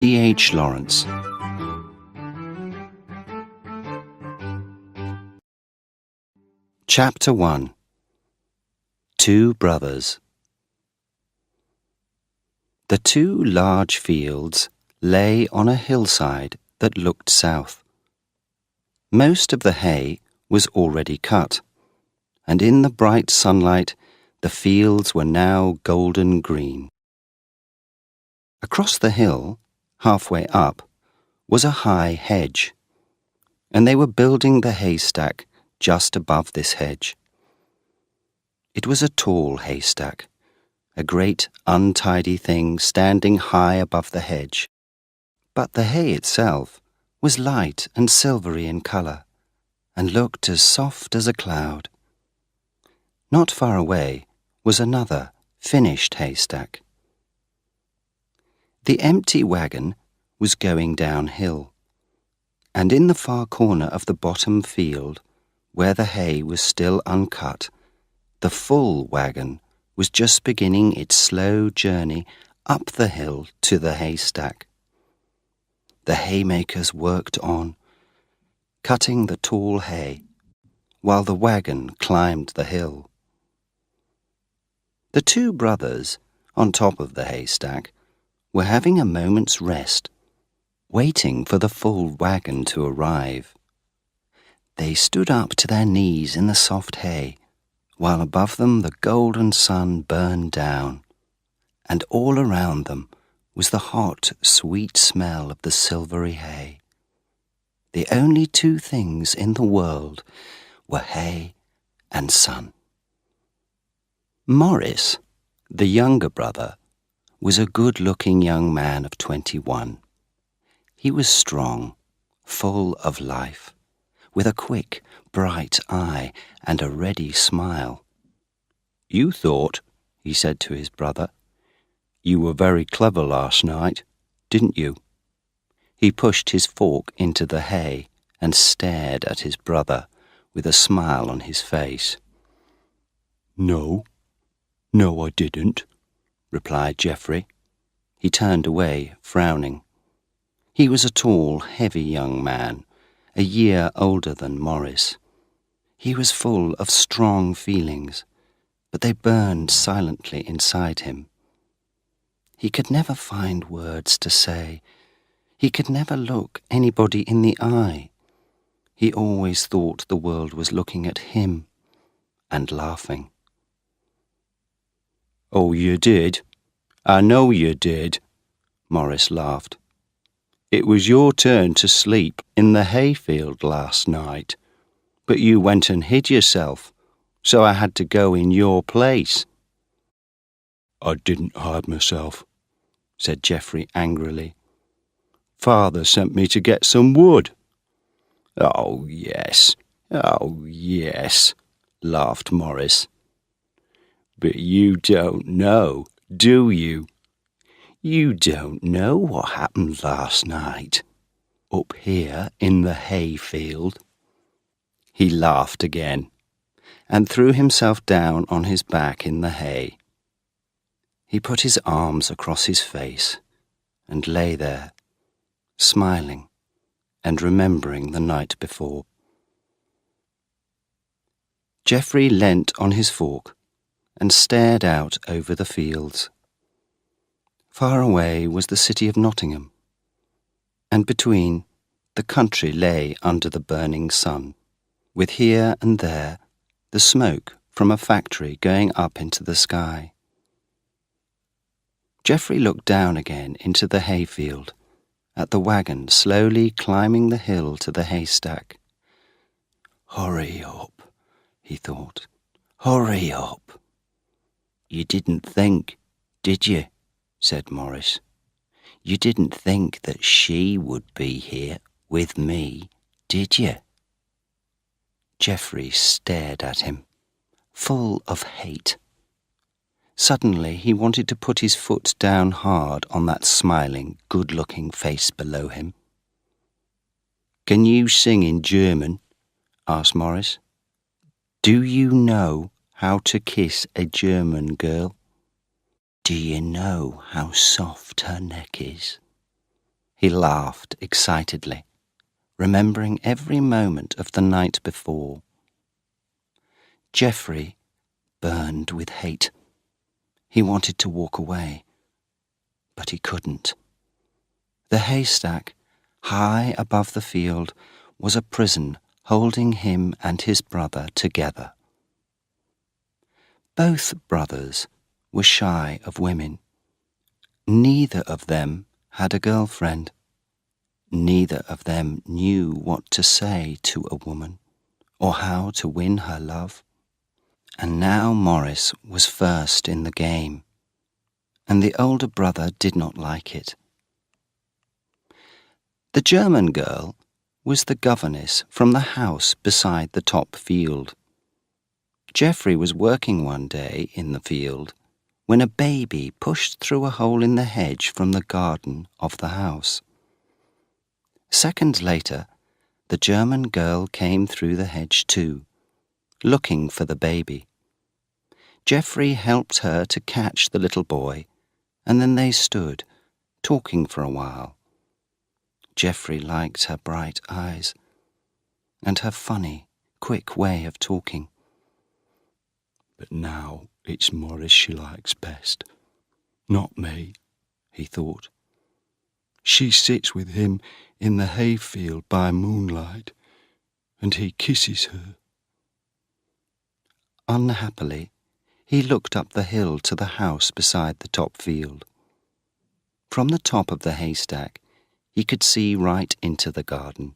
E.H. Lawrence. Chapter 1. Two Brothers. The two large fields lay on a hillside that looked south. Most of the hay was already cut, and in the bright sunlight the fields were now golden green. Across the hill, halfway up, was a high hedge, and they were building the haystack just above this hedge. It was a tall haystack, a great untidy thing standing high above the hedge, but the hay itself was light and silvery in colour, and looked as soft as a cloud. Not far away was another finished haystack. The empty wagon was going downhill, and in the far corner of the bottom field, where the hay was still uncut, the full wagon was just beginning its slow journey up the hill to the haystack. The haymakers worked on, cutting the tall hay, while the wagon climbed the hill. The two brothers, on top of the haystack, were having a moment's rest, waiting for the full wagon to arrive. They stood up to their knees in the soft hay, while above them the golden sun burned down, and all around them was the hot, sweet smell of the silvery hay. The only two things in the world were hay and sun. Morris, the younger brother, was a good-looking young man of 21. He was strong, full of life, with a quick, bright eye and a ready smile. "You thought," he said to his brother, "you were very clever last night, didn't you?" He pushed his fork into the hay and stared at his brother with a smile on his face. No, I didn't," replied Geoffrey. He turned away, frowning. He was a tall, heavy young man, a year older than Morris. He was full of strong feelings, but they burned silently inside him. He could never find words to say. He could never look anybody in the eye. He always thought the world was looking at him and laughing. "Oh, you did. I know you did," Morris laughed. "It was your turn to sleep in the hayfield last night, but you went and hid yourself, so I had to go in your place." "I didn't hide myself," said Geoffrey angrily. "Father sent me to get some wood." Oh, yes, laughed Morris. "But you don't know, do you? You don't know what happened last night, up here in the hayfield." He laughed again, and threw himself down on his back in the hay. He put his arms across his face and lay there, smiling and remembering the night before. Geoffrey leant on his fork and stared out over the fields. Far away was the city of Nottingham, and between, the country lay under the burning sun, with here and there the smoke from a factory going up into the sky. Geoffrey looked down again into the hayfield, at the wagon slowly climbing the hill to the haystack. "Hurry up," he thought. "Hurry up." "You didn't think, did you?" said Morris. "You didn't think that she would be here with me, did you?" Geoffrey stared at him, full of hate. Suddenly he wanted to put his foot down hard on that smiling, good-looking face below him. "Can you sing in German?" asked Morris. "Do you know how to kiss a German girl? Do you know how soft her neck is? He laughed excitedly, remembering every moment of the night before. Geoffrey burned with hate. He wanted to walk away, but he couldn't. The haystack, high above the field, was a prison holding him and his brother together. Both brothers were shy of women. Neither of them had a girlfriend. Neither of them knew what to say to a woman, or how to win her love. And now Maurice was first in the game, and the older brother did not like it. The German girl was the governess from the house beside the top field. Geoffrey was working one day in the field when a baby pushed through a hole in the hedge from the garden of the house. Seconds later, the German girl came through the hedge too, looking for the baby. Geoffrey helped her to catch the little boy, and then they stood, talking for a while. Geoffrey liked her bright eyes and her funny, quick way of talking. But now it's Maurice she likes best, not me, he thought. She sits with him in the hayfield by moonlight, and he kisses her. Unhappily, he looked up the hill to the house beside the top field. From the top of the haystack, he could see right into the garden,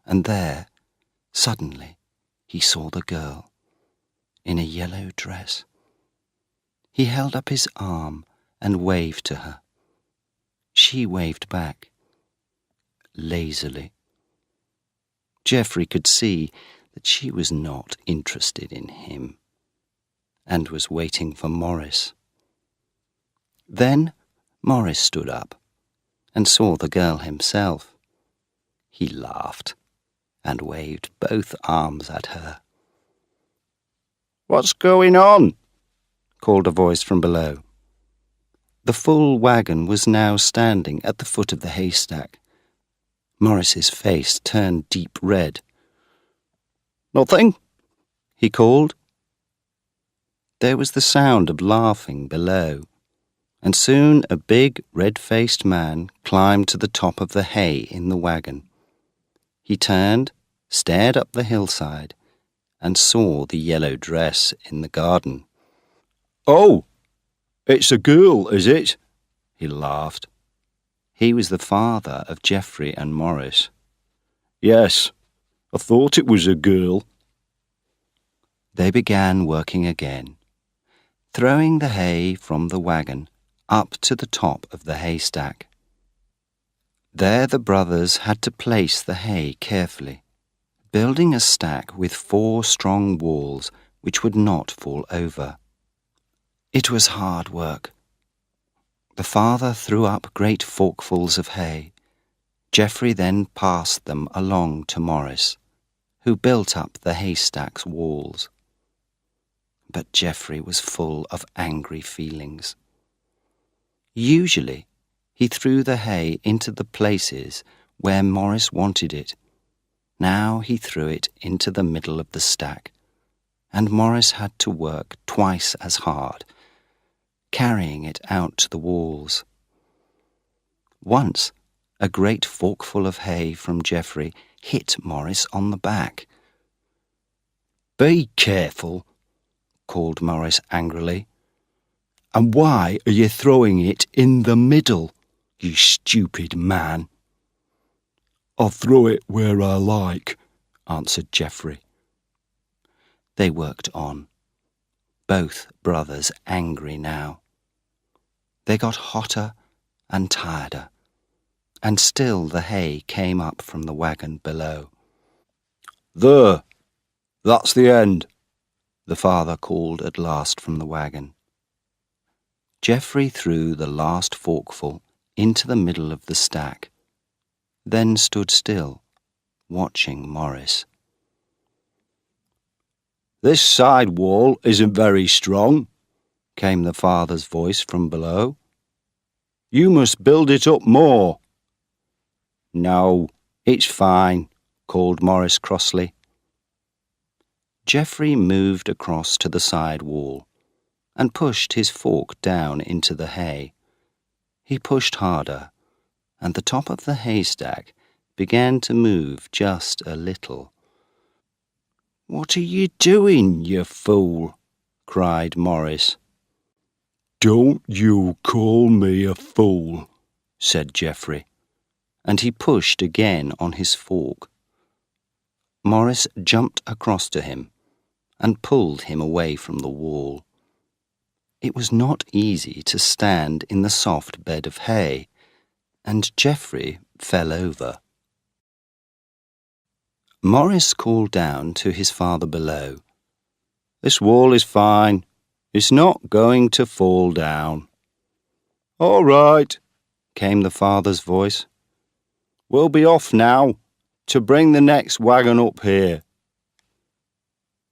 and there, suddenly, he saw the girl, in a yellow dress. He held up his arm and waved to her. She waved back, lazily. Geoffrey could see that she was not interested in him, and was waiting for Maurice. Then Maurice stood up and saw the girl himself. He laughed and waved both arms at her. "What's going on?" called a voice from below. The full wagon was now standing at the foot of the haystack. Maurice's face turned deep red. "Nothing," he called. There was the sound of laughing below, and soon a big, red-faced man climbed to the top of the hay in the wagon. He turned, stared up the hillside, and saw the yellow dress in the garden. "Oh, it's a girl, is it?" he laughed. He was the father of Geoffrey and Maurice. "Yes, I thought it was a girl." They began working again, throwing the hay from the wagon up to the top of the haystack. There the brothers had to place the hay carefully, building a stack with 4 strong walls which would not fall over. It was hard work. The father threw up great forkfuls of hay. Geoffrey then passed them along to Maurice, who built up the haystack's walls. But Geoffrey was full of angry feelings. Usually, he threw the hay into the places where Maurice wanted it. Now he threw it into the middle of the stack, and Maurice had to work twice as hard, carrying it out to the walls. Once, a great forkful of hay from Geoffrey hit Maurice on the back. "Be careful," called Maurice angrily. "And why are you throwing it in the middle, you stupid man?" "I'll throw it where I like," answered Geoffrey. They worked on, both brothers angry now. They got hotter and tireder, and still the hay came up from the wagon below. "There, that's the end," the father called at last from the wagon. Geoffrey threw the last forkful into the middle of the stack, then stood still, watching Maurice. "This side wall isn't very strong," came the father's voice from below. "You must build it up more." No, it's fine, called Morris crossly. Geoffrey moved across to the side wall and pushed his fork down into the hay. He pushed harder, and the top of the haystack began to move just a little. "What are you doing, you fool?" cried Morris. "Don't you call me a fool," said Geoffrey, and he pushed again on his fork. Morris jumped across to him and pulled him away from the wall. It was not easy to stand in the soft bed of hay, and Geoffrey fell over. Morris called down to his father below, "This wall is fine. It's not going to fall down." "All right," came the father's voice. "We'll be off now to bring the next wagon up here."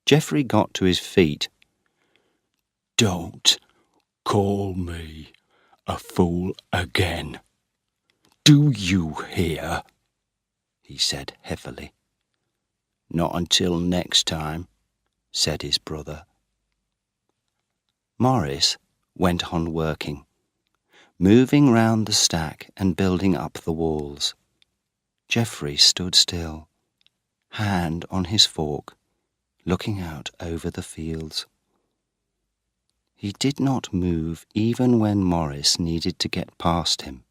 Geoffrey got to his feet. "Don't call me a fool again. Do you hear?" he said heavily. "Not until next time," said his brother. Morris went on working, moving round the stack and building up the walls. Geoffrey stood still, hand on his fork, looking out over the fields. He did not move even when Morris needed to get past him.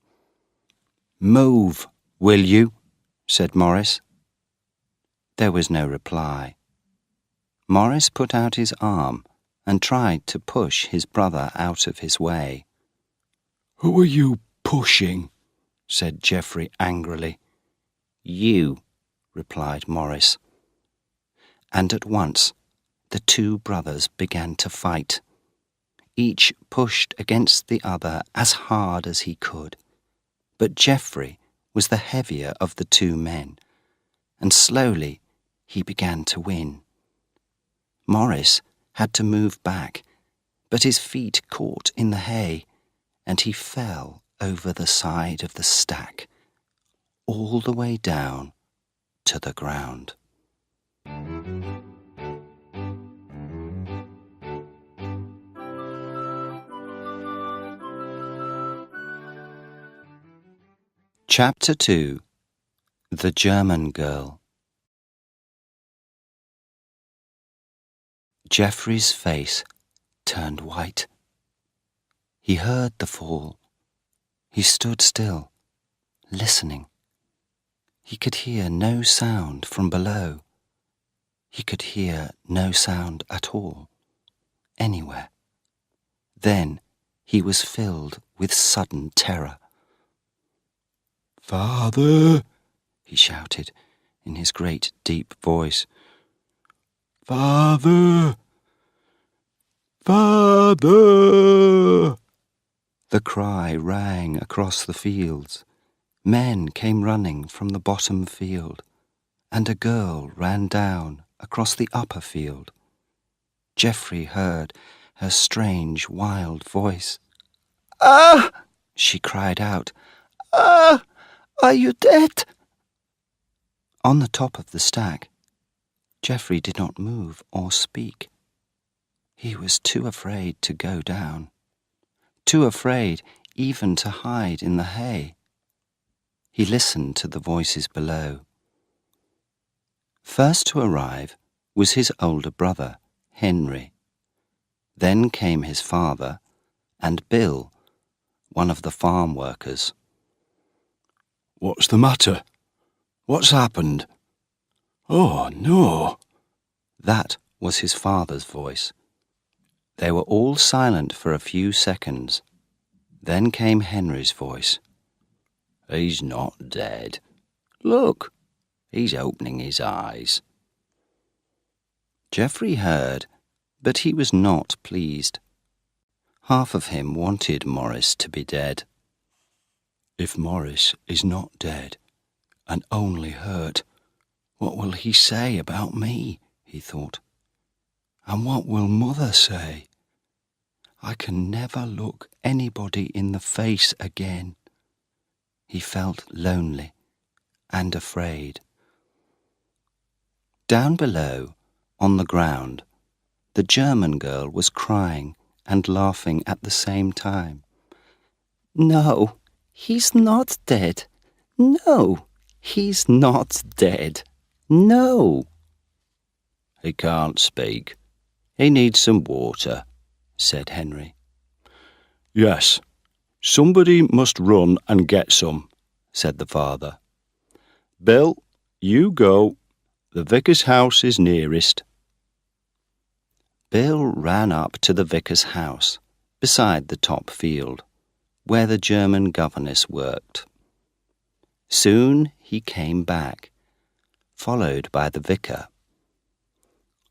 "Move, will you?" said Morris. There was no reply. Morris put out his arm and tried to push his brother out of his way. "Who are you pushing?" said Geoffrey angrily. "You," replied Morris. And at once the two brothers began to fight. Each pushed against the other as hard as he could, but Geoffrey was the heavier of the two men, and slowly he began to win. Morris had to move back, but his feet caught in the hay, and he fell over the side of the stack, all the way down to the ground. Chapter 2. The German Girl. Geoffrey's face turned white. He heard the fall. He stood still, listening. He could hear no sound from below. He could hear no sound at all, anywhere. Then he was filled with sudden terror. "Father!" he shouted in his great deep voice. "Father! Father!" The cry rang across the fields. Men came running from the bottom field, and a girl ran down across the upper field. Geoffrey heard her strange, wild voice. "Ah!" she cried out. "Ah! Are you dead?" On the top of the stack, Geoffrey did not move or speak. He was too afraid to go down, too afraid even to hide in the hay. He listened to the voices below. First to arrive was his older brother, Henry. Then came his father and Bill, one of the farm workers. "What's the matter? What's happened?" "Oh, no." That was his father's voice. They were all silent for a few seconds. Then came Henry's voice. "He's not dead. Look, he's opening his eyes." Geoffrey heard, but he was not pleased. Half of him wanted Morris to be dead. "If Morris is not dead, and only hurt, what will he say about me?" he thought. "And what will Mother say? I can never look anybody in the face again." He felt lonely and afraid. Down below, on the ground, the German girl was crying and laughing at the same time. "No, he's not dead. No, he's not dead. No." "He can't speak. He needs some water," said Henry. "Yes, somebody must run and get some," said the father. "Bill, you go. The vicar's house is nearest." Bill ran up to the vicar's house, beside the top field, where the German governess worked. Soon he came back, followed by the vicar.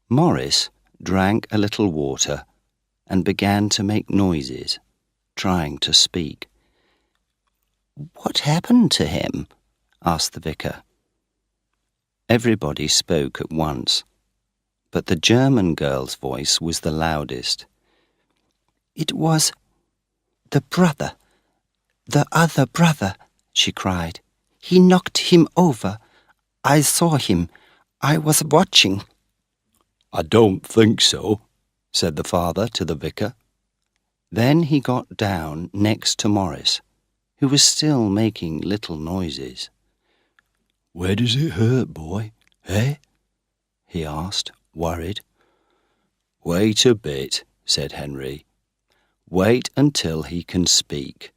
Morris drank a little water and began to make noises, trying to speak. "What happened to him?" asked the vicar. Everybody spoke at once, but the German girl's voice was the loudest. "It was the brother, the other brother," she cried. "He knocked him over. I saw him. I was watching." "I don't think so," said the father to the vicar. Then he got down next to Morris, who was still making little noises. "Where does it hurt, boy, eh?" he asked, worried. "Wait a bit," said Henry. "Wait until he can speak."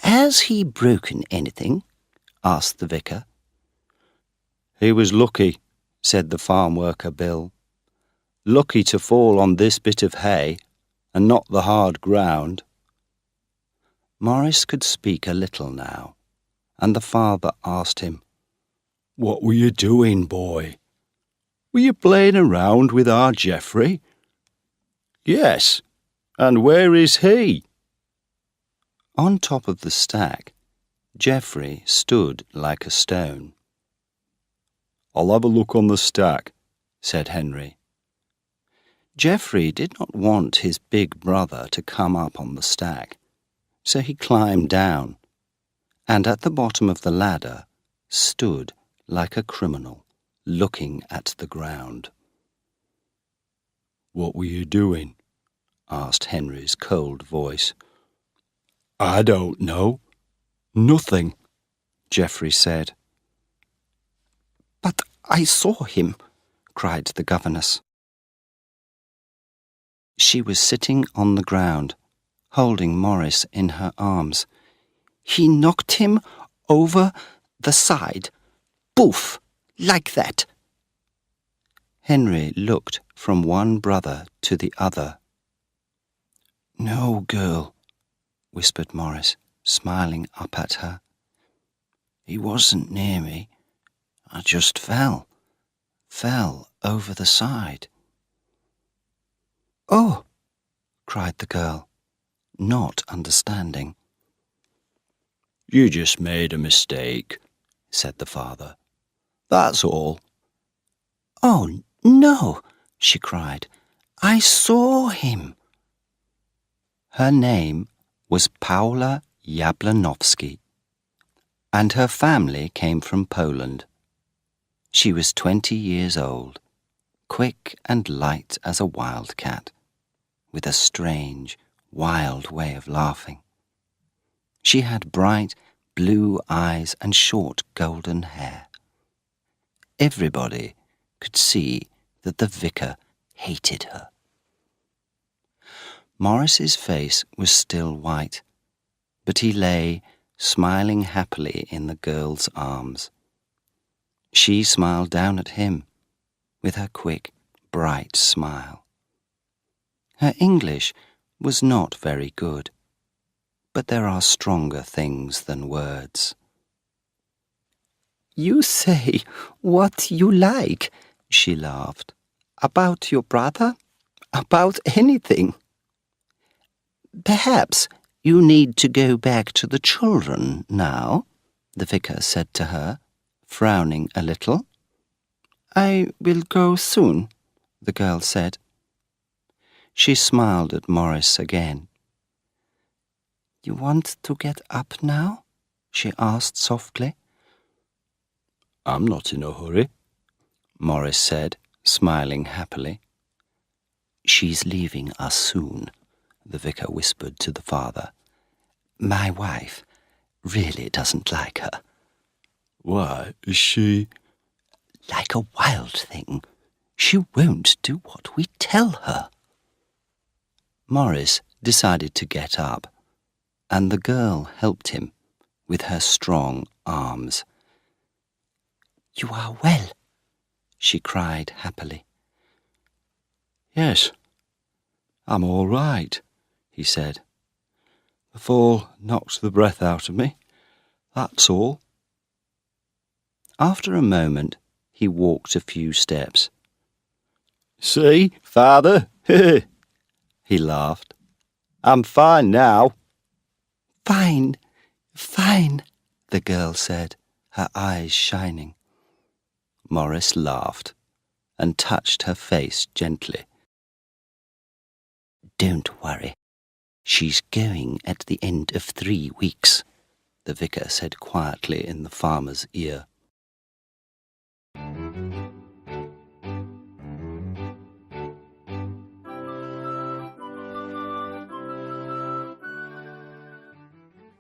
"Has he broken anything?" asked the vicar. "He was lucky," said the farm worker Bill. "Lucky to fall on this bit of hay and not the hard ground." Morris could speak a little now, and the father asked him, "What were you doing, boy? Were you playing around with our Geoffrey?" "Yes, and where is he?" On top of the stack, Geoffrey stood like a stone. "I'll have a look on the stack," said Henry. Geoffrey did not want his big brother to come up on the stack, so he climbed down, and at the bottom of the ladder stood like a criminal, looking at the ground. "What were you doing?" asked Henry's cold voice. "I don't know. Nothing," Geoffrey said. "But I saw him," cried the governess. She was sitting on the ground, holding Morris in her arms. "He knocked him over the side. Poof! Like that." Henry looked from one brother to the other. "No, girl," whispered Morris, smiling up at her. "He wasn't near me. I just fell over the side." "Oh!" cried the girl, not understanding. "You just made a mistake," said the father. "That's all." "Oh, no," she cried. "I saw him." Her name was Paula Jablanowski, and her family came from Poland. She was 20 years old, quick and light as a wildcat, with a strange, wild way of laughing. She had bright blue eyes and short golden hair. Everybody could see that the vicar hated her. Morris's face was still white, but he lay smiling happily in the girl's arms. She smiled down at him with her quick, bright smile. Her English was not very good, but there are stronger things than words. "You say what you like," she laughed. "About your brother? About anything. Perhaps you need to go back to the children now," the vicar said to her, frowning a little. "I will go soon," the girl said. She smiled at Morris again. "You want to get up now?" she asked softly. I'm not in a hurry, Morris said, smiling happily. She's leaving us soon, the vicar whispered to the father. My wife really doesn't like her. Why, is she? Like a wild thing. She won't do what we tell her. Morris decided to get up, and the girl helped him with her strong arms. You are well, she cried happily. Yes, I'm all right, he said. The fall knocked the breath out of me, that's all. After a moment, he walked a few steps. See, father, he laughed. I'm fine now. Fine, fine, the girl said, her eyes shining. Morris laughed and touched her face gently. Don't worry. She's going at the end of 3 weeks, the vicar said quietly in the farmer's ear.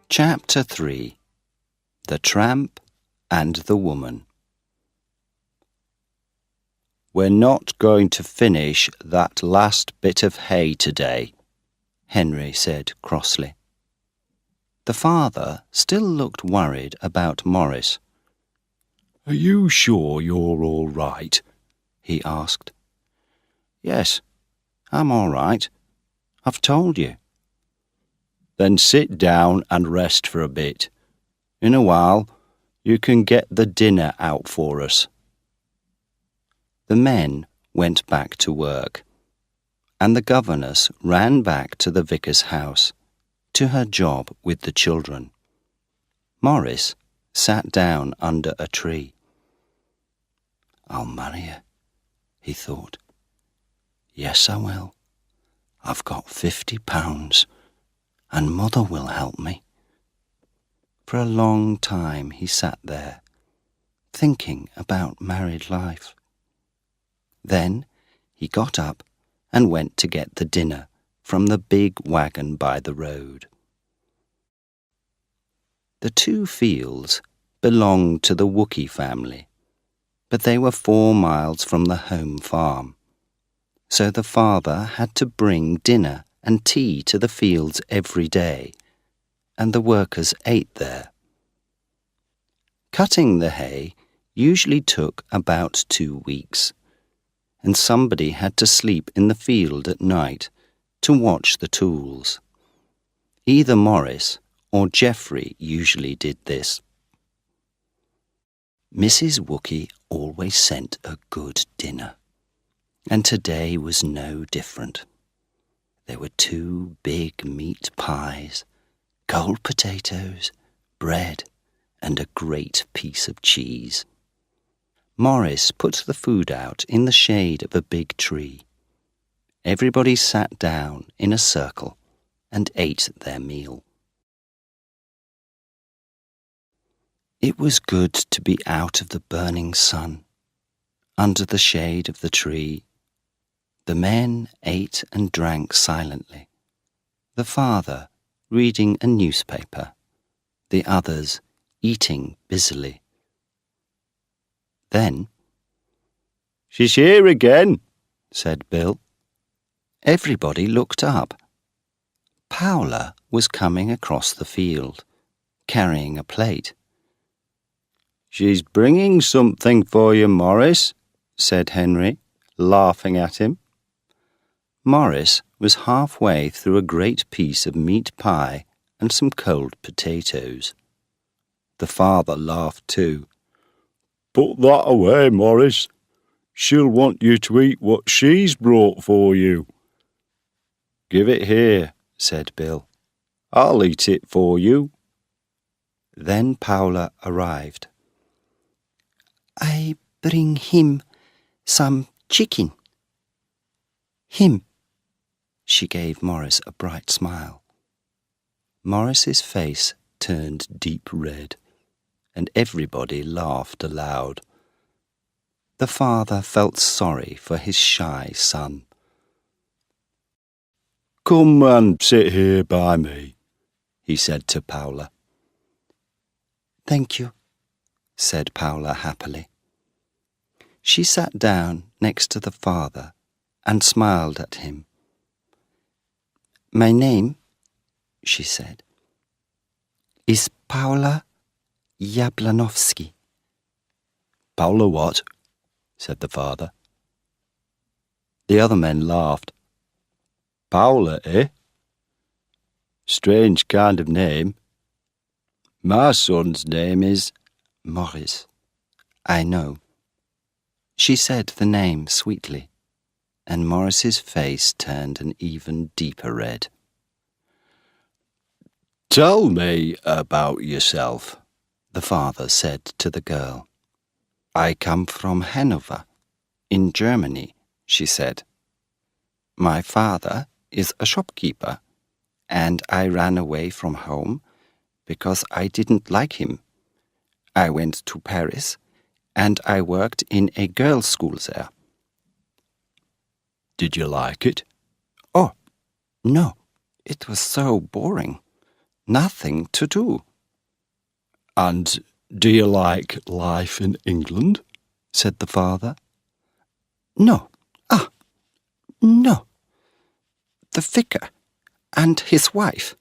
Chapter 3. The Tramp and the Woman. We're not going to finish that last bit of hay today, Henry said crossly. The father still looked worried about Morris. Are you sure you're all right? He asked. Yes, I'm all right. I've told you. Then sit down and rest for a bit. In a while, you can get the dinner out for us. The men went back to work, and the governess ran back to the vicar's house, to her job with the children. Morris sat down under a tree. I'll marry her, he thought. Yes, I will. I've got £50, and Mother will help me. For a long time he sat there, thinking about married life. Then he got up and went to get the dinner from the big wagon by the road. The 2 fields belonged to the Wookie family, but they were 4 miles from the home farm, so the father had to bring dinner and tea to the fields every day, and the workers ate there. Cutting the hay usually took about 2 weeks, and somebody had to sleep in the field at night to watch the tools. Either Morris or Geoffrey usually did this. Mrs. Wookie always sent a good dinner, and today was no different. There were 2 big meat pies, cold potatoes, bread, and a great piece of cheese. Morris put the food out in the shade of a big tree. Everybody sat down in a circle and ate their meal. It was good to be out of the burning sun, under the shade of the tree. The men ate and drank silently, the father reading a newspaper, the others eating busily. Then, She's here again, said Bill. Everybody looked up. Paula was coming across the field, carrying a plate. She's bringing something for you, Morris, said Henry, laughing at him. Morris was halfway through a great piece of meat pie and some cold potatoes. The father laughed too. Put that away, Morris. She'll want you to eat what she's brought for you. Give it here, said Bill. I'll eat it for you. Then Paula arrived. I bring him some chicken. Him. She gave Morris a bright smile. Morris's face turned deep red, and everybody laughed aloud. The father felt sorry for his shy son. "Come and sit here by me," he said to Paula. "Thank you," said Paula happily. She sat down next to the father and smiled at him. "My name," she said, "is Paula Jablanowski." "Paula what?" said the father. The other men laughed. "Paula, eh? Strange kind of name. My son's name is "Morris, I know." She said the name sweetly, and Morris's face turned an even deeper red. "Tell me about yourself," the father said to the girl. "I come from Hanover, in Germany," she said. "My father is a shopkeeper, and I ran away from home because I didn't like him. I went to Paris, and I worked in a girls' school there." "Did you like it?" "Oh, no, it was so boring. Nothing to do." "And do you like life in England?" said the father. "No, no. The vicar and his wife.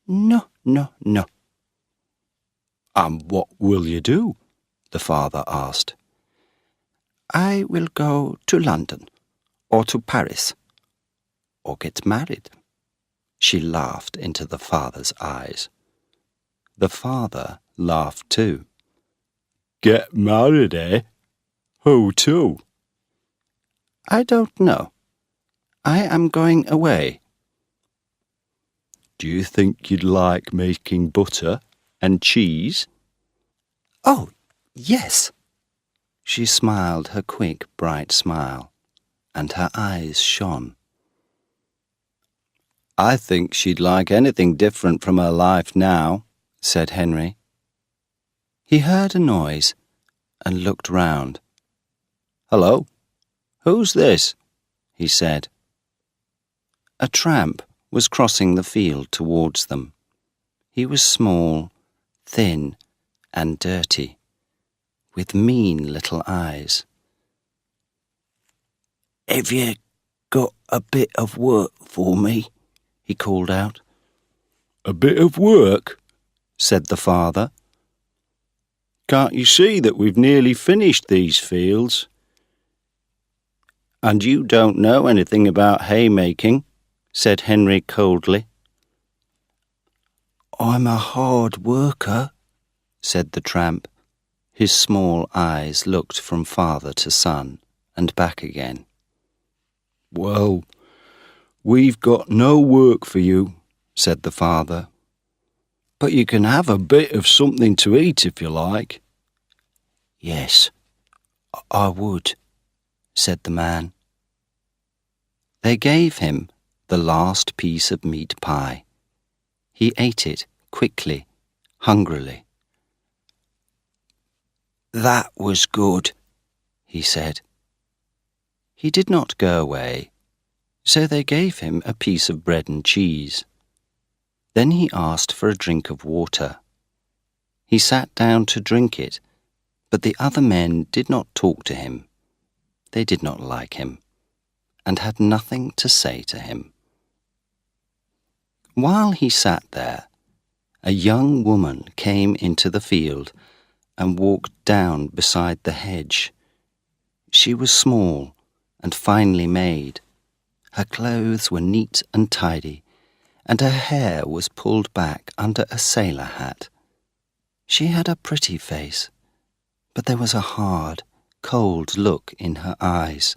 No, no, no." "And what will you do?" the father asked. "I will go to London, or to Paris, or get married." She laughed into the father's eyes. The father laughed too. "Get married, eh? Who to?" "I don't know. I am going away." "Do you think you'd like making butter and cheese?" "Oh, yes." She smiled her quick, bright smile, and her eyes shone. "I think she'd like anything different from her life now," said Henry. He heard a noise and looked round. "Hello, who's this?" he said. A tramp was crossing the field towards them. He was small, thin, and dirty, with mean little eyes. "Have you got a bit of work for me?" he called out. "A bit of work?" said the father. "Can't you see that we've nearly finished these fields? And you don't know anything about haymaking," said Henry coldly. "I'm a hard worker," said the tramp. His small eyes looked from father to son and back again. "Well, we've got no work for you," said the father. "But you can have a bit of something to eat if you like." "Yes, I would," said the man. They gave him the last piece of meat pie. He ate it quickly, hungrily. "That was good," he said. He did not go away, so they gave him a piece of bread and cheese. Then he asked for a drink of water. He sat down to drink it, but the other men did not talk to him. They did not like him, and had nothing to say to him. While he sat there, a young woman came into the field and walked down beside the hedge. She was small and finely made. Her clothes were neat and tidy, and her hair was pulled back under a sailor hat. She had a pretty face, but there was a hard, cold look in her eyes.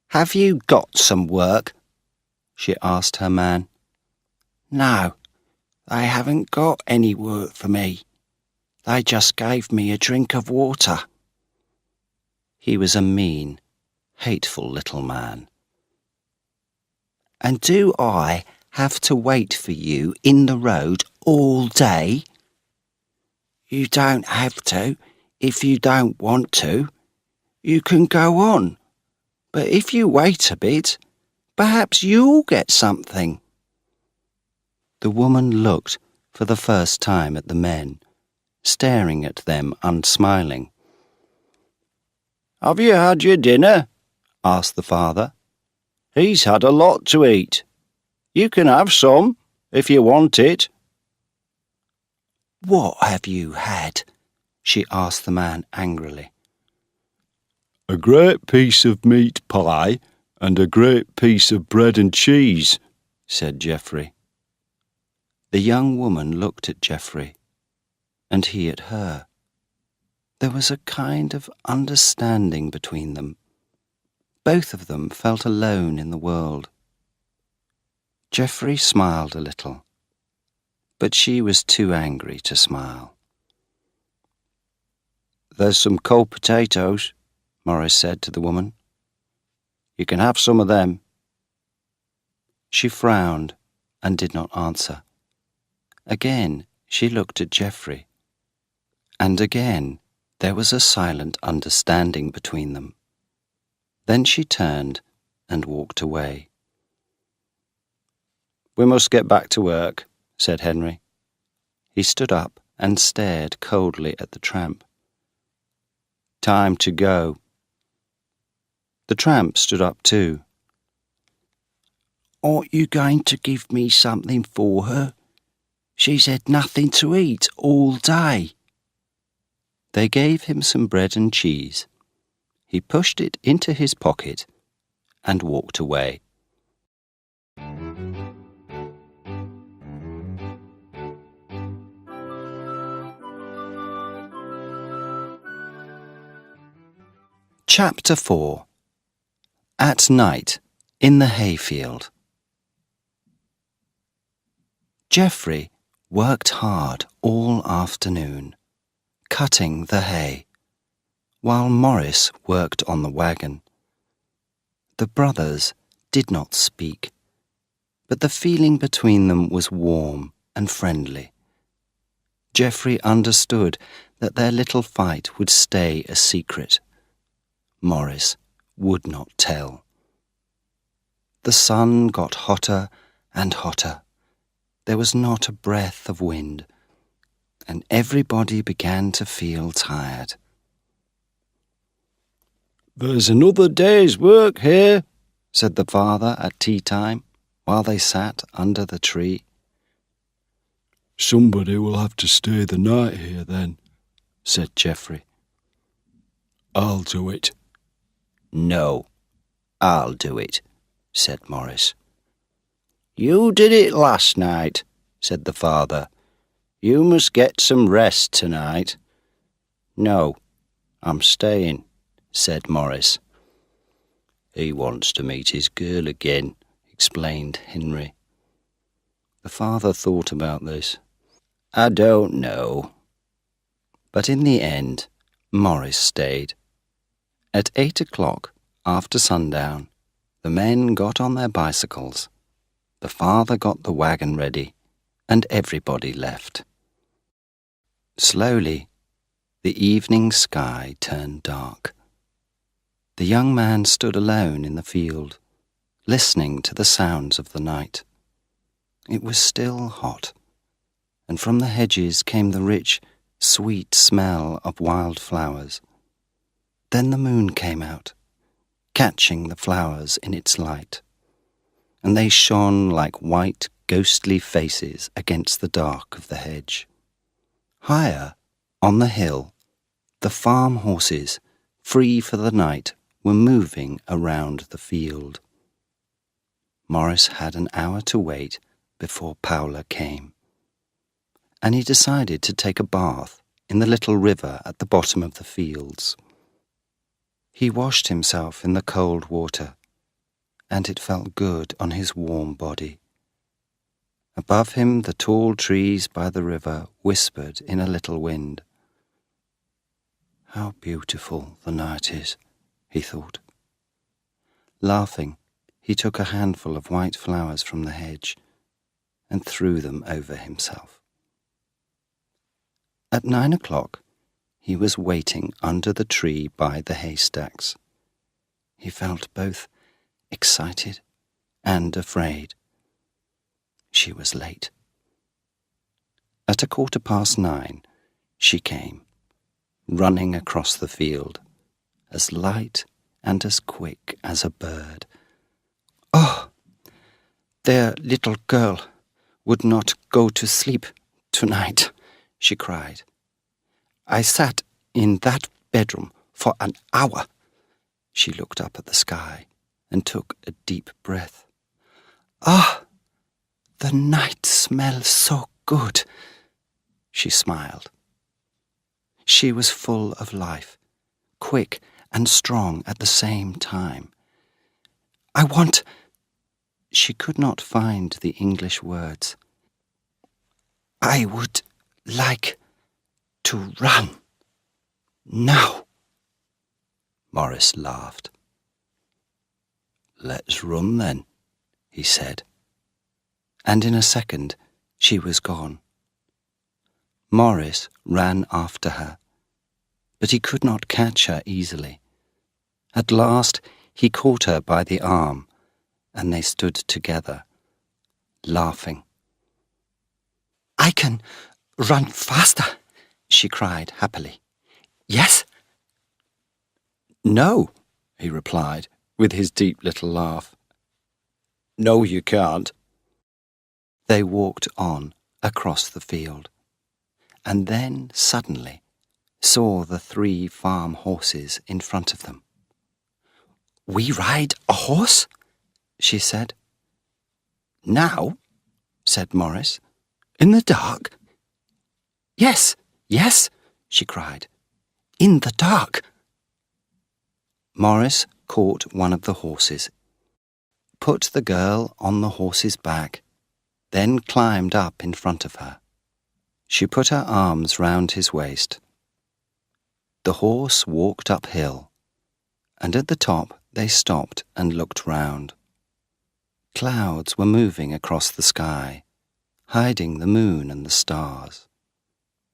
"Have you got some work?" she asked her man. "No, they haven't got any work for me. They just gave me a drink of water." He was a mean, hateful little man. "And do I have to wait for you in the road all day?" You don't have to if you don't want to. You can go on, but if you wait a bit, perhaps you'll get something." The woman looked for the first time at the men, staring at them unsmiling. "Have you had your dinner?" asked the father. "He's had a lot to eat. You can have some, if you want it." "What have you had?" she asked the man angrily. "A great piece of meat pie and a great piece of bread and cheese," said Geoffrey. The young woman looked at Geoffrey, and he at her. There was a kind of understanding between them. Both of them felt alone in the world. Geoffrey smiled a little, but she was too angry to smile. "There's some cold potatoes," Morris said to the woman. "You can have some of them." She frowned and did not answer. Again she looked at Geoffrey, and again there was a silent understanding between them. Then she turned and walked away. "We must get back to work," said Henry. He stood up and stared coldly at the tramp. "Time to go." The tramp stood up too. "Aren't you going to give me something for her? She's had nothing to eat all day." They gave him some bread and cheese. He pushed it into his pocket and walked away. Chapter 4. At night in the hayfield. Geoffrey worked hard all afternoon, cutting the hay, while Morris worked on the wagon. The brothers did not speak, but the feeling between them was warm and friendly. Geoffrey understood that their little fight would stay a secret. Morris would not tell. The sun got hotter and hotter. There was not a breath of wind, and everybody began to feel tired. "There's another day's work here," said the father at tea time, while they sat under the tree. "Somebody will have to stay the night here then," said Geoffrey. "I'll do it." "No, I'll do it," said Morris. "You did it last night," said the father. "You must get some rest tonight." "No, I'm staying," said Morris. "He wants to meet his girl again," explained Henry. The father thought about this. "I don't know." But in the end, Morris stayed. At 8 o'clock, after sundown, the men got on their bicycles. The father got the wagon ready, and everybody left. Slowly, the evening sky turned dark. The young man stood alone in the field, listening to the sounds of the night. It was still hot, and from the hedges came the rich, sweet smell of wild flowers. Then the moon came out, catching the flowers in its light, and they shone like white, ghostly faces against the dark of the hedge. Higher, on the hill, the farm horses, free for the night, were moving around the field. Morris had an hour to wait before Paula came, and he decided to take a bath in the little river at the bottom of the fields. He washed himself in the cold water, and it felt good on his warm body. Above him the tall trees by the river whispered in a little wind. "How beautiful the night is," he thought. Laughing, he took a handful of white flowers from the hedge and threw them over himself. At 9 o'clock, he was waiting under the tree by the haystacks. He felt both excited and afraid. She was late. At 9:15, she came, running across the field, as light and as quick as a bird. "Oh, their little girl would not go to sleep tonight," she cried. "I sat in that bedroom for an hour." She looked up at the sky and took a deep breath. "Ah, the night smells so good." She smiled. She was full of life, quick and strong at the same time. "I want—" She could not find the English words. "I would like to run now." Morris laughed. "Let's run then," he said. And in a second she was gone. Morris ran after her, but he could not catch her easily. At last he caught her by the arm, and they stood together, laughing. "I can run faster," she cried happily. "Yes?" "No," he replied, with his deep little laugh. "No, you can't." They walked on across the field, and then suddenly saw the 3 farm horses in front of them. "We ride a horse?" she said. "Now?" said Morris. "In the dark?" "Yes, yes," she cried. "In the dark." Morris caught one of the horses, put the girl on the horse's back, then climbed up in front of her. She put her arms round his waist. The horse walked uphill, and at the top they stopped and looked round. Clouds were moving across the sky, hiding the moon and the stars.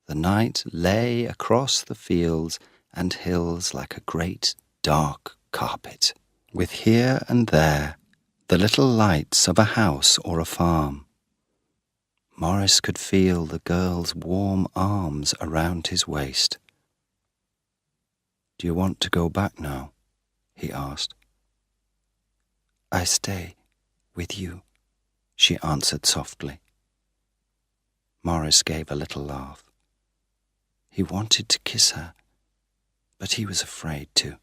The night lay across the fields and hills like a great dark carpet, with here and there the little lights of a house or a farm. Morris could feel the girl's warm arms around his waist. "Do you want to go back now?" he asked. "I stay with you," she answered softly. Morris gave a little laugh. He wanted to kiss her, but he was afraid to.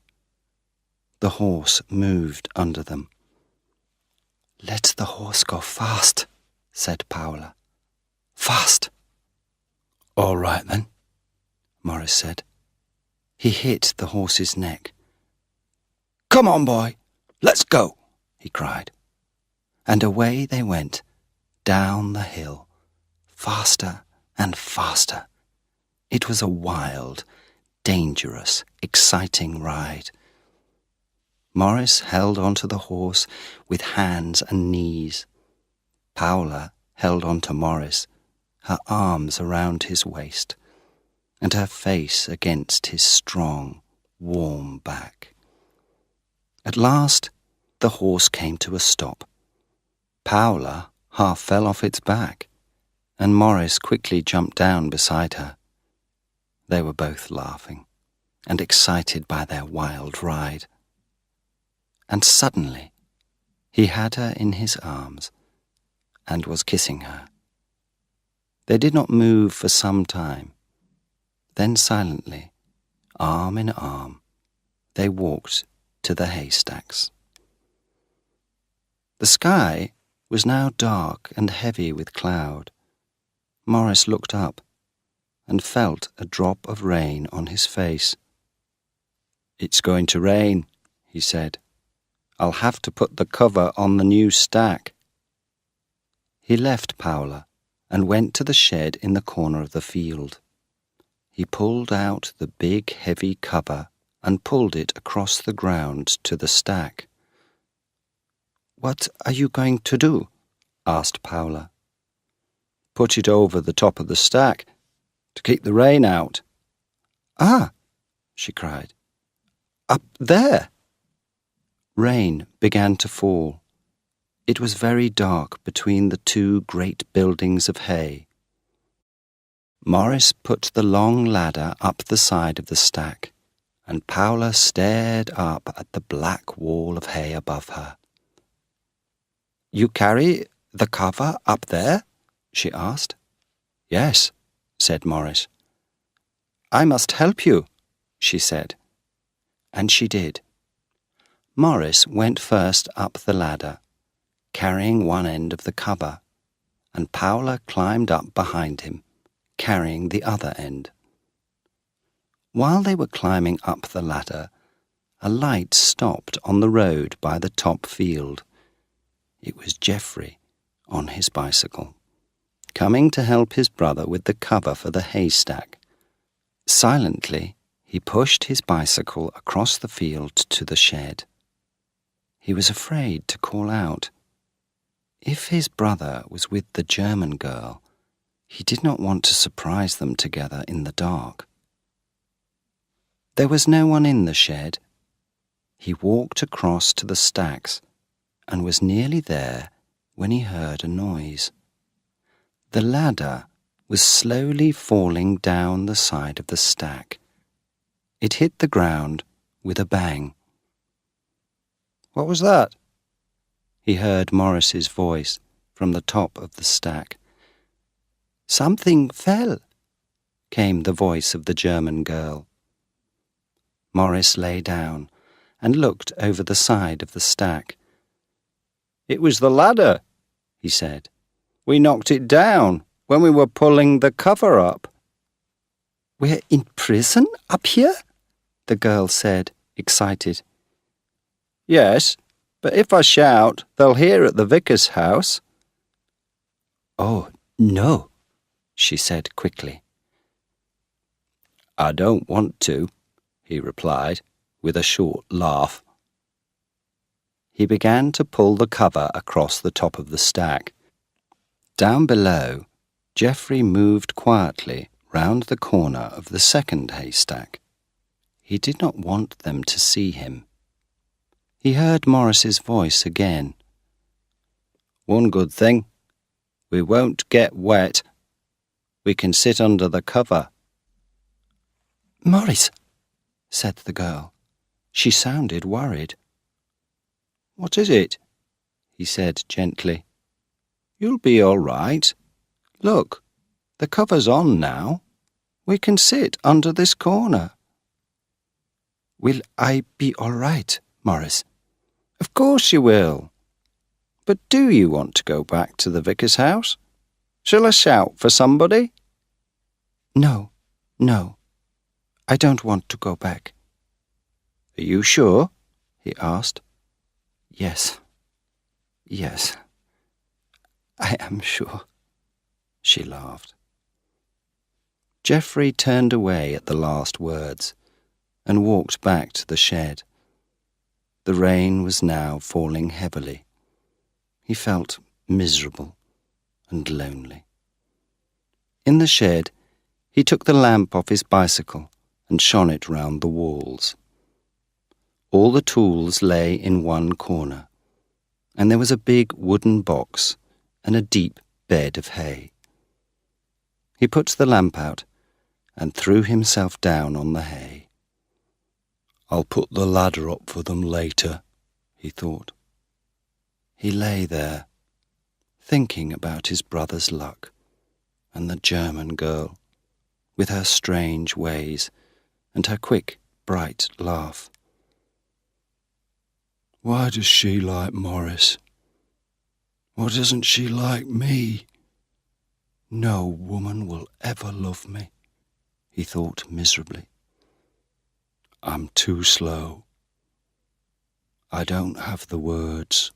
The horse moved under them. "Let the horse go fast," said Paula. "Fast." "All right then," Morris said. He hit the horse's neck. "Come on, boy, let's go," he cried. And away they went, down the hill, faster and faster. It was a wild, dangerous, exciting ride. Morris held onto the horse with hands and knees. Paula held onto Morris, her arms around his waist, and her face against his strong, warm back. At last, the horse came to a stop. Paula half fell off its back, and Morris quickly jumped down beside her. They were both laughing and excited by their wild ride. And suddenly, he had her in his arms and was kissing her. They did not move for some time. Then silently, arm in arm, they walked to the haystacks. The sky was now dark and heavy with cloud. Morris looked up and felt a drop of rain on his face. "It's going to rain," he said. "I'll have to put the cover on the new stack." He left Paula and went to the shed in the corner of the field. He pulled out the big, heavy cover and pulled it across the ground to the stack. "What are you going to do?" asked Paula. "Put it over the top of the stack," to keep the rain out." "Ah," she cried. "Up there?" Rain began to fall. It was very dark between the two great buildings of hay. Morris put the long ladder up the side of the stack, and Paula stared up at the black wall of hay above her. "You carry the cover up there?" she asked. "Yes," said Morris. "I must help you," she said. And she did. Morris went first up the ladder, carrying one end of the cover, and Paula climbed up behind him, carrying the other end. While they were climbing up the ladder, a light stopped on the road by the top field. It was Geoffrey on his bicycle, coming to help his brother with the cover for the haystack. Silently, he pushed his bicycle across the field to the shed. He was afraid to call out. If his brother was with the German girl, he did not want to surprise them together in the dark. There was no one in the shed. He walked across to the stacks and was nearly there when he heard a noise. The ladder was slowly falling down the side of the stack. It hit the ground with a bang. "What was that?" He heard Morris's voice from the top of the stack. "Something fell," came the voice of the German girl. Morris lay down and looked over the side of the stack. "It was the ladder," he said. "We knocked it down when we were pulling the cover up." "We're in prison up here?" the girl said, excited. "Yes, but if I shout, they'll hear at the vicar's house." "Oh, no," she said quickly. "I don't want to," he replied, with a short laugh. He began to pull the cover across the top of the stack. Down below, Geoffrey moved quietly round the corner of the second haystack. He did not want them to see him. He heard Morris's voice again. "One good thing, we won't get wet. We can sit under the cover." "Morris," said the girl. She sounded worried. "What is it?" he said gently. "You'll be all right. Look, the cover's on now. We can sit under this corner." "Will I be all right, Morris?" "Of course you will. But do you want to go back to the vicar's house? Shall I shout for somebody?" No. I don't want to go back." "Are you sure?" he asked. Yes, I am sure," she laughed. Geoffrey turned away at the last words and walked back to the shed. The rain was now falling heavily. He felt miserable and lonely. In the shed, he took the lamp off his bicycle and shone it round the walls. All the tools lay in one corner, and there was a big wooden box and a deep bed of hay. He put the lamp out and threw himself down on the hay. "I'll put the ladder up for them later," he thought. He lay there, thinking about his brother's luck and the German girl, with her strange ways and her quick, bright laugh. Why does she like Morris? Why doesn't she like me? No woman will ever love me, he thought miserably. I'm too slow. I don't have the words.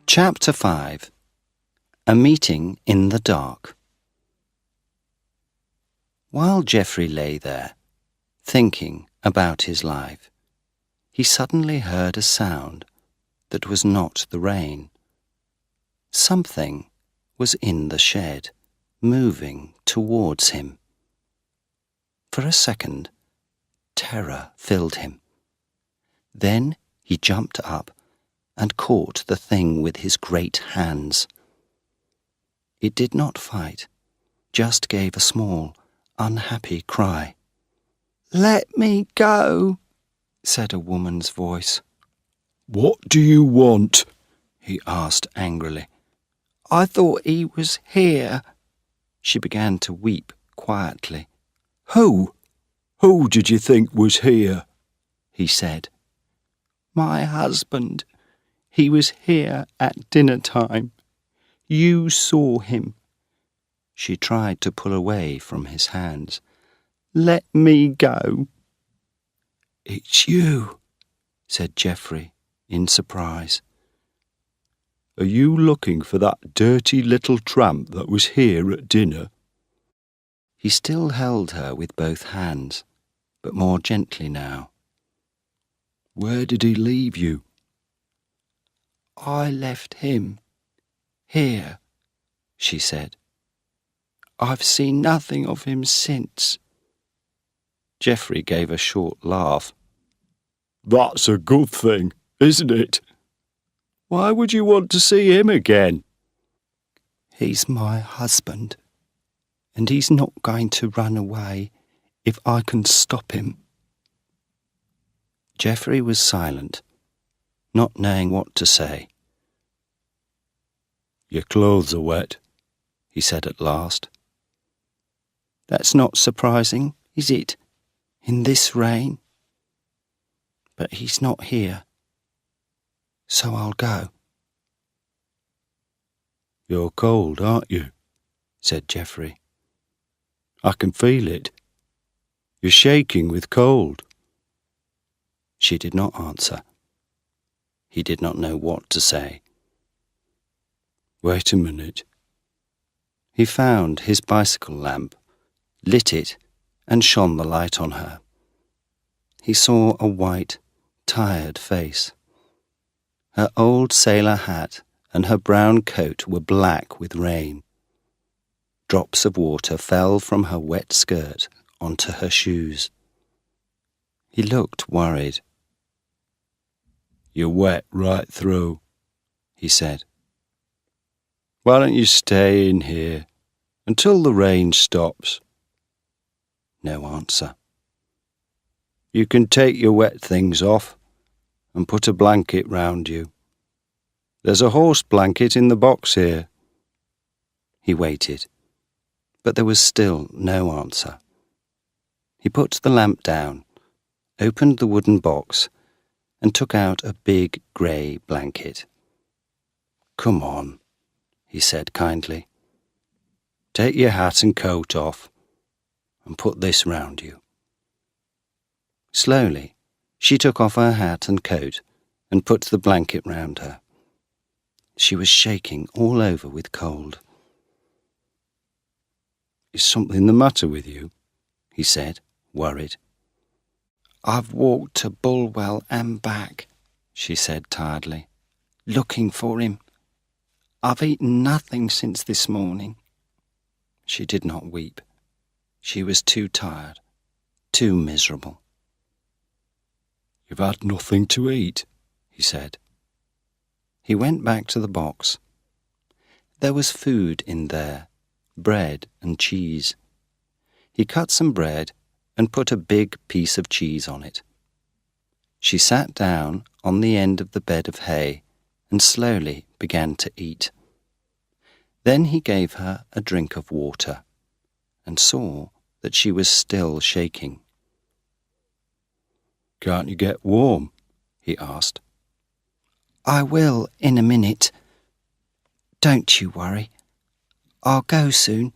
Chapter 5. A Meeting in the Dark. While Geoffrey lay there, thinking about his life, he suddenly heard a sound that was not the rain. Something was in the shed, moving towards him. For a second, terror filled him. Then he jumped up and caught the thing with his great hands. It did not fight, just gave a small, unhappy cry. "Let me go," said a woman's voice. "What do you want?" he asked angrily. "I thought he was here." She began to weep quietly. Who? Who did you think was here?" he said. "My husband. He was here at dinner time. You saw him." She tried to pull away from his hands. "Let me go." "It's you," said Geoffrey in surprise. "Are you looking for that dirty little tramp that was here at dinner?" He still held her with both hands, but more gently now. "Where did he leave you?" "I left him here," she said. "I've seen nothing of him since." Geoffrey gave a short laugh. "That's a good thing, isn't it? Why would you want to see him again?" "He's my husband, and he's not going to run away if I can stop him." Geoffrey was silent, not knowing what to say. "Your clothes are wet," he said at last. "That's not surprising, is it, in this rain? But he's not here, so I'll go." "You're cold, aren't you?" said Geoffrey. "I can feel it. You're shaking with cold." She did not answer. He did not know what to say. "Wait a minute." He found his bicycle lamp, lit it, and shone the light on her. He saw a white, tired face. Her old sailor hat and her brown coat were black with rain. Drops of water fell from her wet skirt onto her shoes. He looked worried. "You're wet right through," he said. "Why don't you stay in here until the rain stops?" No answer. "You can take your wet things off and put a blanket round you. There's a horse blanket in the box here." He waited, but there was still no answer. He put the lamp down, opened the wooden box, and took out a big grey blanket. "Come on," he said kindly. "Take your hat and coat off and put this round you." Slowly, she took off her hat and coat and put the blanket round her. She was shaking all over with cold. "Is something the matter with you?" he said, worried. "I've walked to Bulwell and back," she said tiredly, "looking for him. I've eaten nothing since this morning." She did not weep. She was too tired, too miserable. "You've had nothing to eat," he said. He went back to the box. There was food in there, bread and cheese. He cut some bread and put a big piece of cheese on it. She sat down on the end of the bed of hay and slowly began to eat. Then he gave her a drink of water and saw that she was still shaking. "Can't you get warm?" he asked. "I will in a minute. Don't you worry. I'll go soon.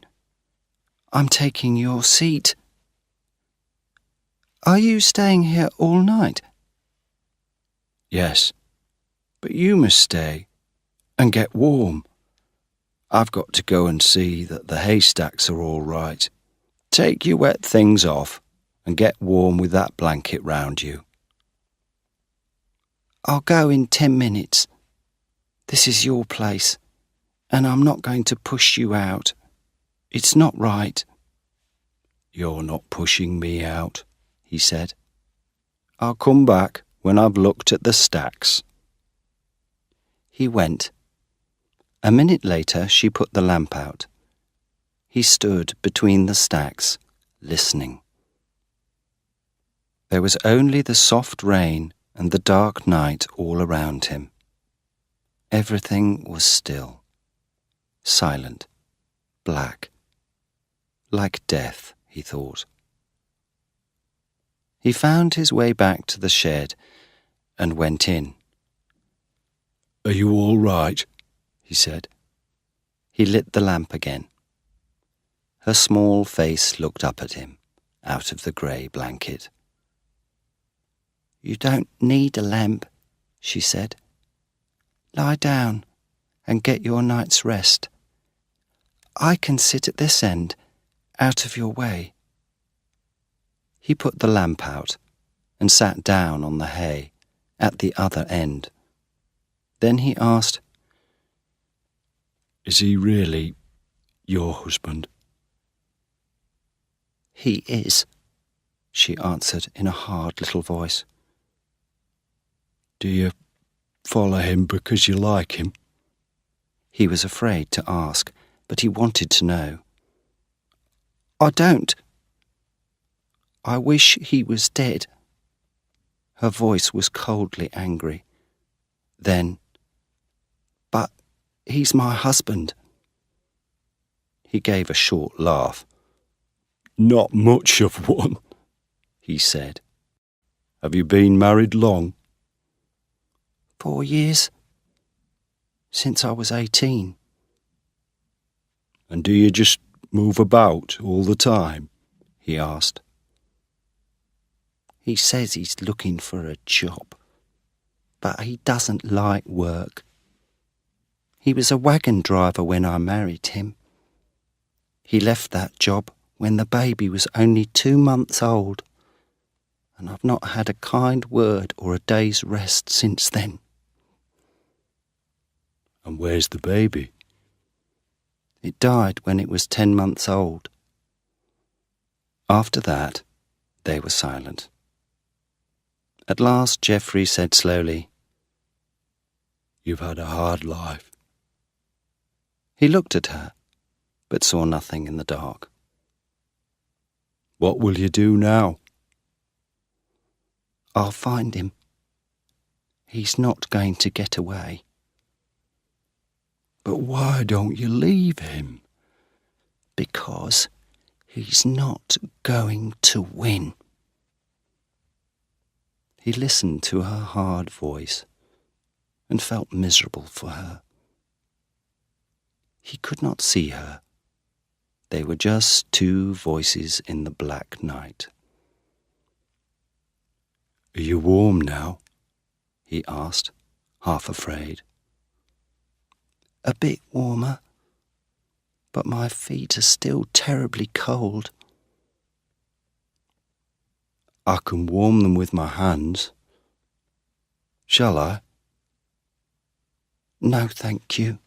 I'm taking your seat." "Are you staying here all night?" "Yes, but you must stay and get warm. I've got to go and see that the haystacks are all right. Take your wet things off and get warm with that blanket round you." I'll go in 10 minutes. This is your place, and I'm not going to push you out. It's not right." "You're not pushing me out," he said. "I'll come back when I've looked at the stacks." He went. A minute later she put the lamp out. He stood between the stacks, listening. There was only the soft rain and the dark night all around him. Everything was still, silent, black, like death, he thought. He found his way back to the shed and went in. "Are you all right?" he said. He lit the lamp again. Her small face looked up at him, out of the grey blanket. "You don't need a lamp," she said. "Lie down and get your night's rest. I can sit at this end, out of your way." He put the lamp out and sat down on the hay at the other end. Then he asked, "Is he really your husband?" "He is," she answered in a hard little voice. "Do you follow him because you like him?" He was afraid to ask, but he wanted to know. "I don't. I wish he was dead." Her voice was coldly angry. Then, "But he's my husband." He gave a short laugh. "Not much of one," he said. "Have you been married long?" 4 years. Since I was 18. "And do you just move about all the time?" he asked. He says he's looking for a job, but he doesn't like work. He was a wagon driver when I married him. He left that job when the baby was only 2 months old, and I've not had a kind word or a day's rest since then. "And where's the baby?" "It died when it was 10 months old." After that, they were silent. At last Geoffrey said slowly, "You've had a hard life." He looked at her, but saw nothing in the dark. "What will you do now?" "I'll find him. He's not going to get away." "But why don't you leave him?" "Because he's not going to win." He listened to her hard voice and felt miserable for her. He could not see her. They were just 2 voices in the black night. "Are you warm now?" he asked, half afraid. "A bit warmer, but my feet are still terribly cold." "I can warm them with my hands. Shall I?" "No, thank you,"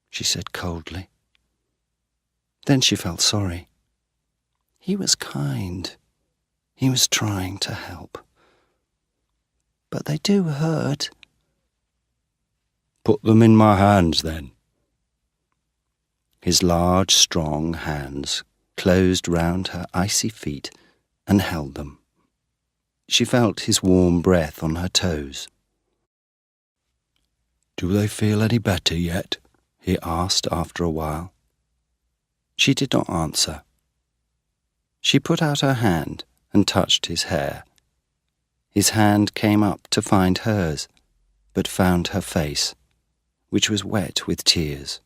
she said coldly. Then she felt sorry. He was kind. He was trying to help. But they do hurt. "Put them in my hands, then." His large, strong hands closed round her icy feet and held them. She felt his warm breath on her toes. "Do they feel any better yet?" he asked after a while. She did not answer. She put out her hand and touched his hair. His hand came up to find hers, but found her face, which was wet with tears.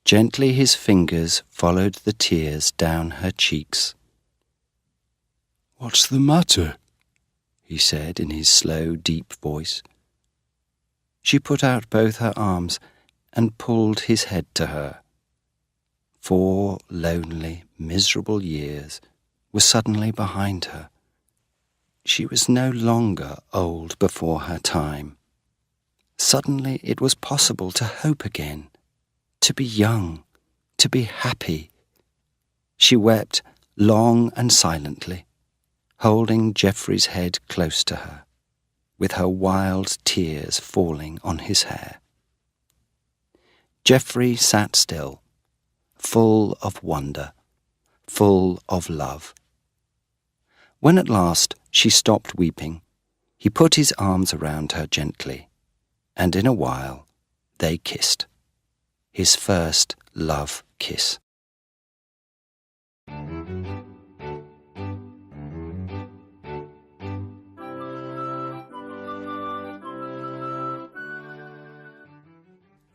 Gently his fingers followed the tears down her cheeks. "What's the matter?" he said in his slow, deep voice. She put out both her arms and pulled his head to her. 4 lonely, miserable years were suddenly behind her. She was no longer old before her time. Suddenly it was possible to hope again, to be young, to be happy. She wept long and silently, holding Geoffrey's head close to her, with her wild tears falling on his hair. Geoffrey sat still, full of wonder, full of love. When at last she stopped weeping, he put his arms around her gently, and in a while they kissed. His first love kiss.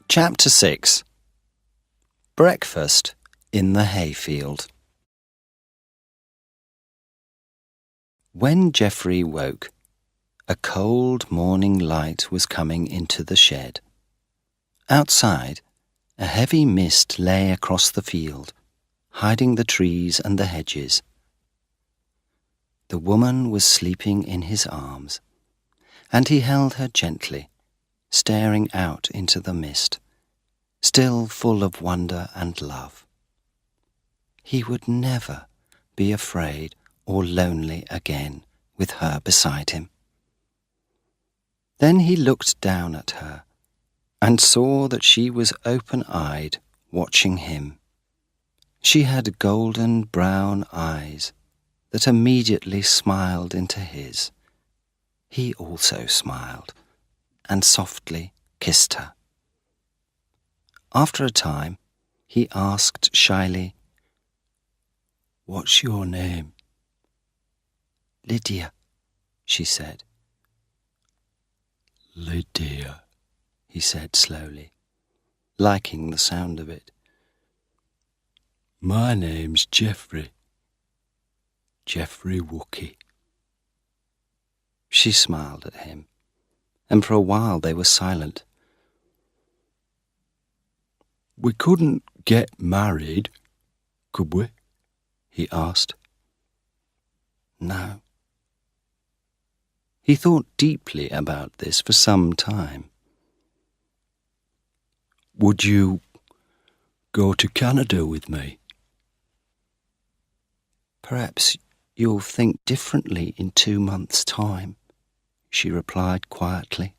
Chapter 6. Breakfast in the hayfield. When Geoffrey woke, a cold morning light was coming into the shed. Outside, a heavy mist lay across the field, hiding the trees and the hedges. The woman was sleeping in his arms, and he held her gently, staring out into the mist, still full of wonder and love. He would never be afraid or lonely again with her beside him. Then he looked down at her and saw that she was open-eyed, watching him. She had golden brown eyes that immediately smiled into his. He also smiled and softly kissed her. After a time, he asked shyly, "What's your name?" "Lydia," she said. "Lydia," he said slowly, liking the sound of it. "My name's Geoffrey. Geoffrey Wookie." She smiled at him, and for a while they were silent. "We couldn't get married, could we?" he asked. "No." He thought deeply about this for some time. "Would you go to Canada with me?" "Perhaps you'll think differently in 2 months' time," she replied quietly.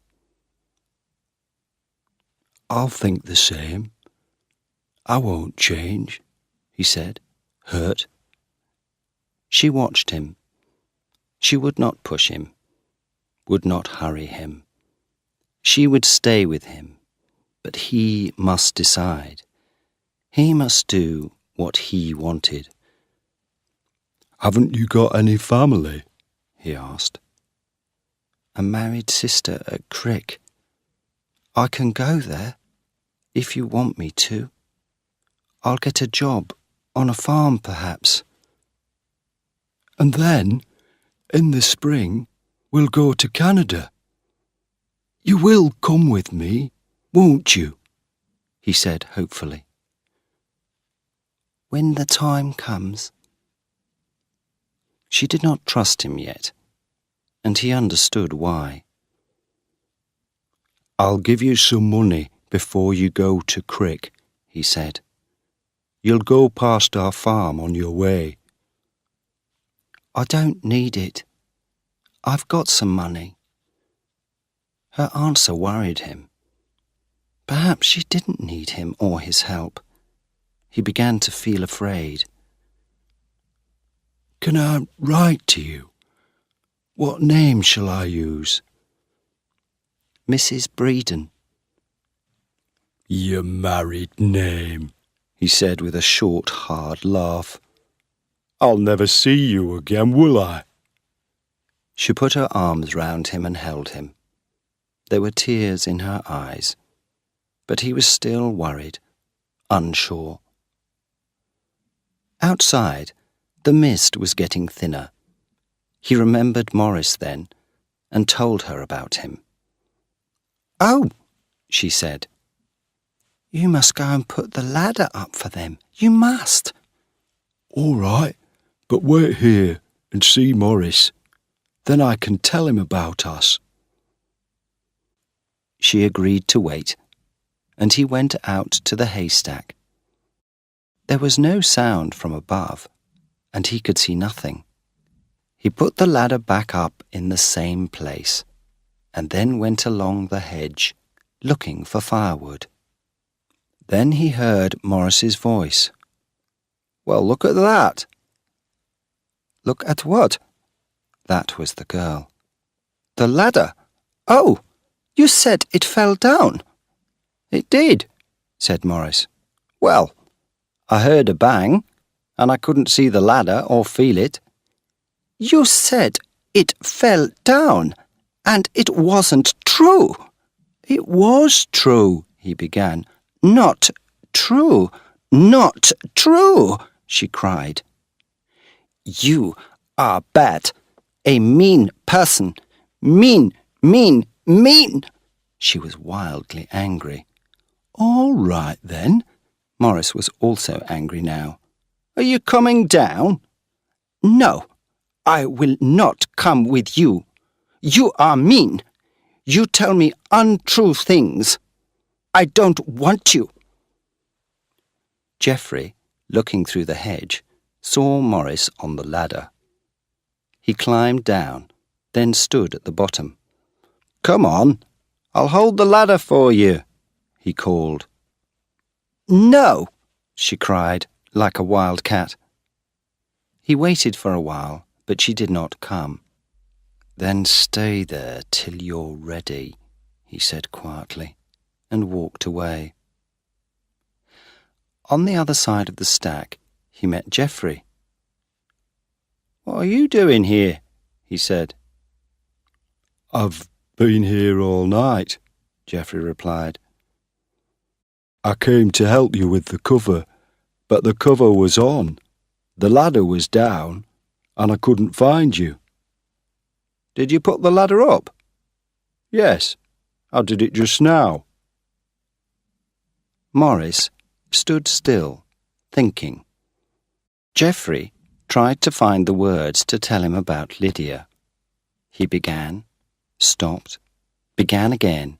"I'll think the same. I won't change," he said, hurt. She watched him. She would not push him, would not hurry him. She would stay with him, but he must decide. He must do what he wanted. "Haven't you got any family?" he asked. "A married sister at Crick. I can go there, if you want me to. I'll get a job on a farm, perhaps. And then, in the spring, we'll go to Canada. You will come with me, won't you?" he said hopefully. "When the time comes." She did not trust him yet, and he understood why. "I'll give you some money before you go to Crick," he said. "You'll go past our farm on your way." "I don't need it. I've got some money." Her answer worried him. Perhaps she didn't need him or his help. He began to feel afraid. "Can I write to you? What name shall I use?" "Mrs. Breeden." "Your married name," he said with a short, hard laugh. "I'll never see you again, will I?" She put her arms round him and held him. There were tears in her eyes, but he was still worried, unsure. Outside, the mist was getting thinner. He remembered Morris then, and told her about him. "Oh," she said, "you must go and put the ladder up for them. You must." "All right, but wait here and see Morris. Then I can tell him about us." She agreed to wait, and he went out to the haystack. There was no sound from above, and he could see nothing. He put the ladder back up in the same place, and then went along the hedge, looking for firewood. Then he heard Morris's voice. "Well, look at that." "Look at what?" That was the girl. "The ladder." "Oh, you said it fell down." "It did," said Morris. "Well, I heard a bang, and I couldn't see the ladder or feel it." "You said it fell down, and it wasn't true." "It was true," he began. "Not true, not true," she cried. "You are bad, a mean person. Mean, mean, mean." She was wildly angry. "All right, then." Morris was also angry now. "Are you coming down?" "No, I will not come with you. You are mean. You tell me untrue things. I don't want you." Geoffrey, looking through the hedge, saw Morris on the ladder. He climbed down, then stood at the bottom. "Come on, I'll hold the ladder for you," he called. "No," she cried, like a wild cat. He waited for a while, but she did not come. "Then stay there till you're ready," he said quietly, and walked away. On the other side of the stack, he met Geoffrey. "What are you doing here?" he said. "I've been here all night," Geoffrey replied. "I came to help you with the cover, but the cover was on, the ladder was down, and I couldn't find you." "Did you put the ladder up?" "Yes, I did it just now." Morris stood still, thinking. Geoffrey tried to find the words to tell him about Lydia. He began, stopped, began again,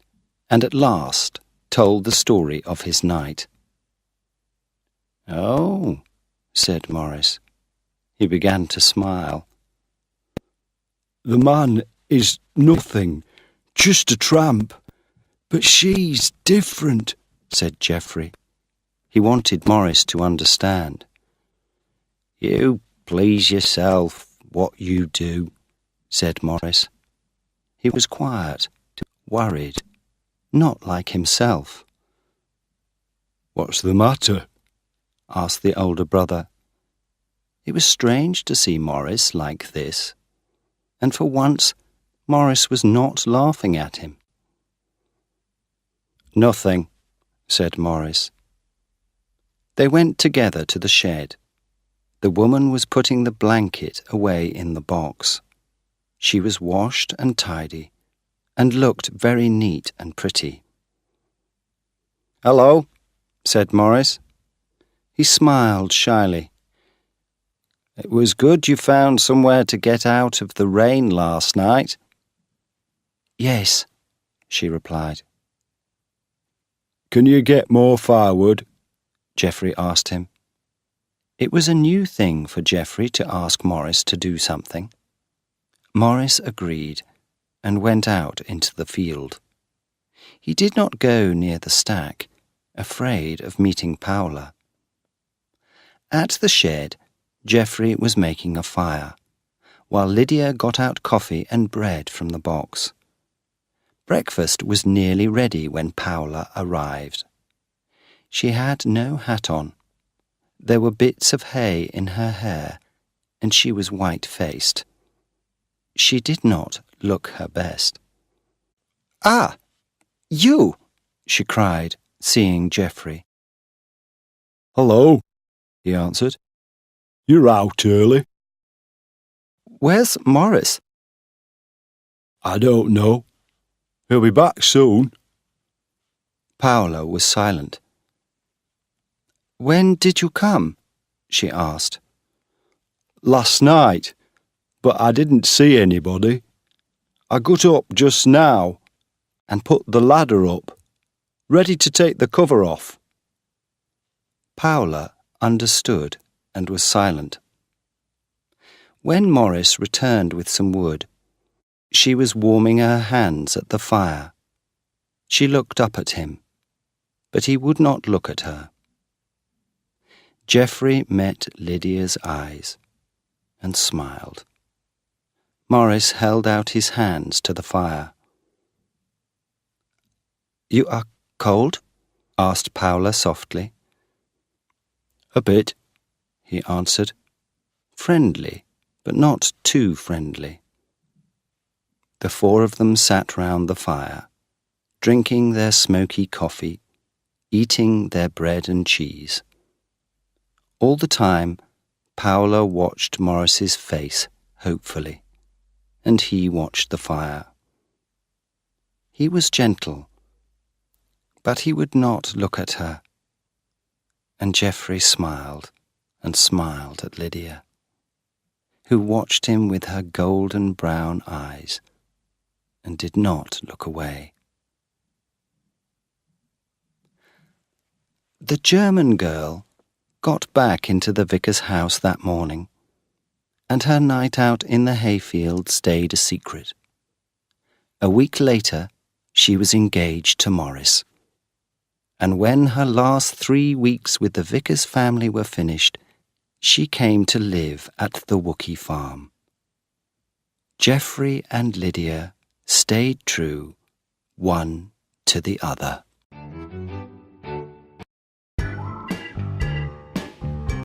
and at last told the story of his night. "Oh," said Morris. He began to smile. "The man is nothing, just a tramp, but she's different," said Geoffrey. He wanted Morris to understand. "You please yourself, what you do," said Morris. He was quiet, worried, not like himself. "What's the matter?" asked the older brother. It was strange to see Morris like this, and for once Morris was not laughing at him. "Nothing," said Morris. They went together to the shed. The woman was putting the blanket away in the box. She was washed and tidy, and looked very neat and pretty. "Hello," said Morris. He smiled shyly. "It was good you found somewhere to get out of the rain last night." "Yes," she replied. "Can you get more firewood?" Geoffrey asked him. It was a new thing for Geoffrey to ask Morris to do something. Morris agreed and went out into the field. He did not go near the stack, afraid of meeting Paula. At the shed, Geoffrey was making a fire, while Lydia got out coffee and bread from the box. Breakfast was nearly ready when Paula arrived. She had no hat on. There were bits of hay in her hair, and she was white-faced. She did not look her best. "Ah, you!" she cried, seeing Geoffrey. "Hello," he answered. "You're out early." "Where's Morris?" "I don't know. He'll be back soon." Paula was silent. "When did you come?" she asked. "Last night, but I didn't see anybody. I got up just now and put the ladder up, ready to take the cover off. Paula understood and was silent. When Morris returned with some wood, she was warming her hands at the fire. She looked up at him, but he would not look at her. Geoffrey met Lydia's eyes and smiled. Morris held out his hands to the fire. "You are cold?" asked Paula softly. A bit, he answered, friendly, but not too friendly. The four of them sat round the fire, drinking their smoky coffee, eating their bread and cheese. All the time, Paula watched Morris's face hopefully, and he watched the fire. He was gentle, but he would not look at her, and Geoffrey smiled and smiled at Lydia, who watched him with her golden brown eyes and did not look away. The German girl got back into the vicar's house that morning, and her night out in the hayfield stayed a secret. A week later, she was engaged to Morris, and when her last 3 weeks with the vicar's family were finished, she came to live at the Wookey farm. Geoffrey and Lydia stayed true, one to the other.